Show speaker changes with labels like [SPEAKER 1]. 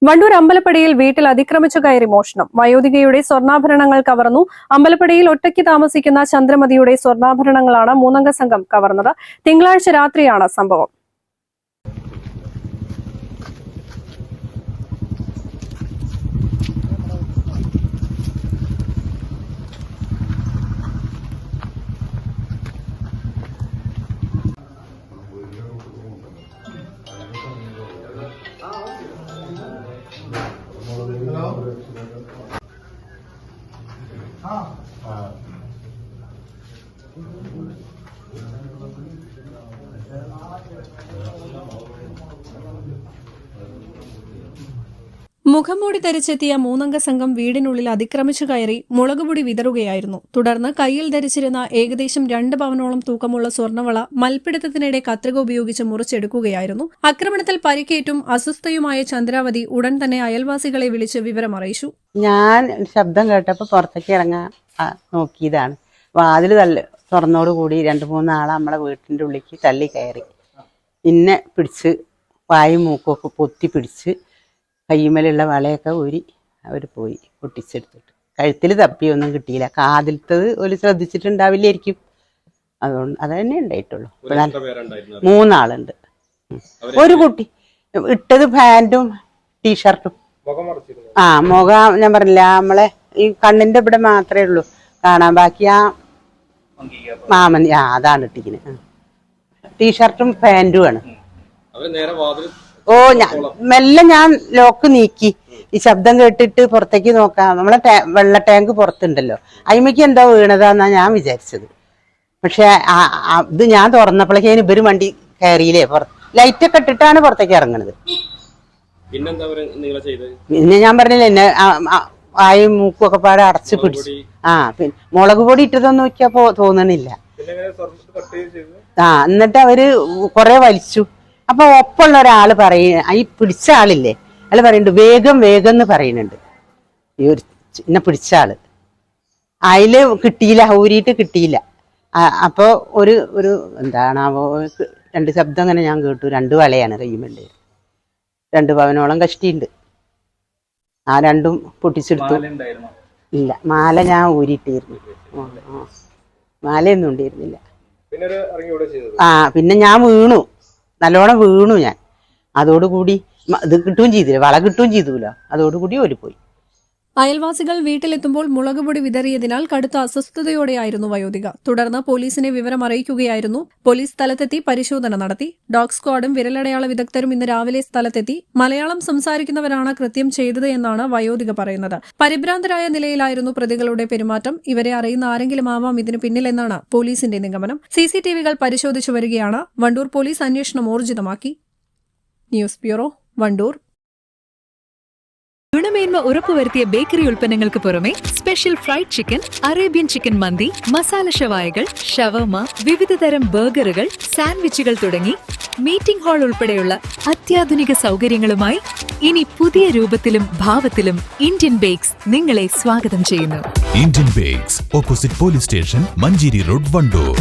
[SPEAKER 1] വണ്ടൂർ അമ്പലപ്പടിയിൽ വീട്ടിൽ അതിക്രമിച്ചു കയറി മോഷണം. വയോധികയുടെ സ്വർണ്ണാഭരണങ്ങൾ കവർന്നു. അമ്പലപ്പടിയിൽ ഒറ്റയ്ക്ക് താമസിക്കുന്ന ചന്ദ്രമതിയുടെ സ്വർണ്ണാഭരണങ്ങളാണ് മൂന്നംഗ സംഘം കവർന്നത്. തിങ്കളാഴ്ച രാത്രിയാണ് സംഭവം. മുഖംമൂടി ധരിച്ചെത്തിയ മൂന്നംഗ സംഘം വീടിനുള്ളിൽ അതിക്രമിച്ചു കയറി മുളകുപൊടി വിതറുകയായിരുന്നു. തുടർന്ന് കയ്യിൽ ധരിച്ചിരുന്ന ഏകദേശം 2 പവനോളം തൂക്കമുള്ള സ്വർണ്ണവള മൽപ്പിടുത്തത്തിനിടെ കത്രിക ഉപയോഗിച്ച് മുറിച്ചെടുക്കുകയായിരുന്നു. ആക്രമണത്തിൽ പരിക്കേറ്റും അസ്വസ്ഥയുമായ ചന്ദ്രാവതി ഉടൻ തന്നെ അയൽവാസികളെ വിളിച്ച് വിവരമറിയിച്ചു.
[SPEAKER 2] ഞാൻ ശബ്ദം കേട്ടപ്പോൾ പുറത്തേക്ക് ഇറങ്ങാൻ നോക്കിയതാണ്. വാതിൽ തുറന്നോടുകൂടി 2-3 ആളെ നമ്മളെ വീട്ടിൻ്റെ ഉള്ളിലേക്ക് തള്ളി കയറി. പിന്നെ പിടിച്ച് വായും മൂക്കൊക്കെ പൊത്തി പിടിച്ച് കയ്യുമ്മലുള്ള വളയൊക്കെ ഊരി അവർ പോയി പൊട്ടിച്ചെടുത്തിട്ട്. കഴുത്തിൽ തപ്പിയൊന്നും കിട്ടിയില്ല. കാതിലത്തത് ഒരു ശ്രദ്ധിച്ചിട്ടുണ്ടാവില്ലായിരിക്കും. അതുകൊണ്ട് അത് തന്നെ ഉണ്ടായിട്ടുള്ളൂ. 3 ആളുണ്ട്. ഒരു കുട്ടി ഇട്ടത് പാൻറ്റും ടീഷർട്ടും. മുഖം ഞാൻ പറഞ്ഞില്ല, നമ്മളെ ഈ കണ്ണിന്റെ ഇവിടെ മാത്രമേ ഉള്ളൂ കാണാൻ. ബാക്കി ആ മാമൻ അതാണ് ഇട്ടിരിക്കുന്നത്. ടീഷർട്ടും പാൻറ്റും ആണ്. മെല്ലെ ഞാൻ ലോക്ക് നീക്കി. ഈ ശബ്ദം കേട്ടിട്ട് പുറത്തേക്ക് നോക്കാം. നമ്മളെ വെള്ള ടാങ്ക് പുറത്തുണ്ടല്ലോ, അയിമയ്ക്ക് എന്താ വീണതാന്നാ ഞാൻ വിചാരിച്ചത്. പക്ഷെ ഇത് ഞാൻ തുറന്നപ്പോഴേക്കും ഇവര് വണ്ടി കയറിയില്ലേ. ലൈറ്റൊക്കെ ഇട്ടിട്ടാണ് പുറത്തേക്ക് ഇറങ്ങണത്. പിന്നെ ഞാൻ പറഞ്ഞില്ല, എന്നെ ആയും മൂക്കും ഒക്കെ പാടെ അടച്ചു പിടിച്ചു. പിന്നെ മുളക് പൊടി ഇട്ടതൊന്നും നോക്കിയപ്പോ തോന്നണില്ല. എന്നിട്ട് അവര് കൊറേ വലിച്ചു. അപ്പൊ ഒപ്പമുള്ള ഒരാള് ഈ പിടിച്ച ആളില്ലേ, അയാൾ പറയുന്നുണ്ട് വേഗം വേഗം എന്ന് പറയുന്നുണ്ട്. ഈ എന്നെ പിടിച്ച ആള് അതില് കിട്ടിയില്ല, ഊരിയിട്ട് കിട്ടിയില്ല. അപ്പൊ ഒരു എന്താണാവോ 2 ശബ്ദം അങ്ങനെ ഞാൻ കേട്ടു. 2 വളയാണ് കയ്യുമുണ്ട്. 2 പവനോളം കഷ്ടിയുണ്ട്. ആ 2ഉം പൊട്ടിച്ചെടുത്തു. ഇല്ല, മാല ഞാൻ ഊരിയിട്ടിരുന്നു. മാലയൊന്നും ഉണ്ടായിരുന്നില്ല. പിന്നെ ഞാൻ വീണു, നല്ലോണം വീണു ഞാൻ. അതോടുകൂടി ഇത് കിട്ടുകയും ചെയ്തില്ല, വള കിട്ടുകയും ചെയ്തൂല. അതോടുകൂടി ഓടിപ്പോയി.
[SPEAKER 1] അയൽവാസികൾ വീട്ടിലെത്തുമ്പോൾ മുളകുപൊടി വിതറിയതിനാൽ കടുത്ത അസ്വസ്ഥതയോടെയായിരുന്നു വയോധിക. തുടർന്ന് പോലീസിനെ വിവരം അറിയിക്കുകയായിരുന്നു. പോലീസ് സ്ഥലത്തെത്തി പരിശോധന നടത്തി. ഡോഗ് സ്ക്വാഡും വിരലടയാള വിദഗ്ധരും ഇന്ന് രാവിലെ സ്ഥലത്തെത്തി. മലയാളം സംസാരിക്കുന്നവരാണ് കൃത്യം ചെയ്തത് എന്നാണ് വയോധിക പറയുന്നത്. പരിഭ്രാന്തരായ നിലയിലായിരുന്നു പ്രതികളുടെ പെരുമാറ്റം. ഇവരെ അറിയുന്ന ആരെങ്കിലും ആവാം ഇതിന് പിന്നിലെന്നാണ് പോലീസിന്റെ നിഗമനം. CCTV-കൾ പരിശോധിച്ചു വരികയാണ്. വണ്ടൂർ പോലീസ് അന്വേഷണം ഊർജിതമാക്കി. News bureau, Wandoor.
[SPEAKER 3] ഗുണമേന്മ ഉറപ്പുവരുത്തിയ ബേക്കറി ഉൽപ്പന്നങ്ങൾക്ക് പുറമെ special fried chicken, Arabian chicken മന്തി, മസാല ഷവായകൾ, ഷവർമ, വിവിധതരം ബർഗറുകൾ, സാൻഡ്വിച്ചുകൾ തുടങ്ങി മീറ്റിംഗ് ഹാൾ ഉൾപ്പെടെയുള്ള അത്യാധുനിക സൗകര്യങ്ങളുമായി ഇനി പുതിയ രൂപത്തിലും ഭാവത്തിലും ഇന്ത്യൻ ബേക്സ് നിങ്ങളെ സ്വാഗതം ചെയ്യുന്നു.
[SPEAKER 4] Indian bakes, opposite police station, Manjeri road, Wandoor.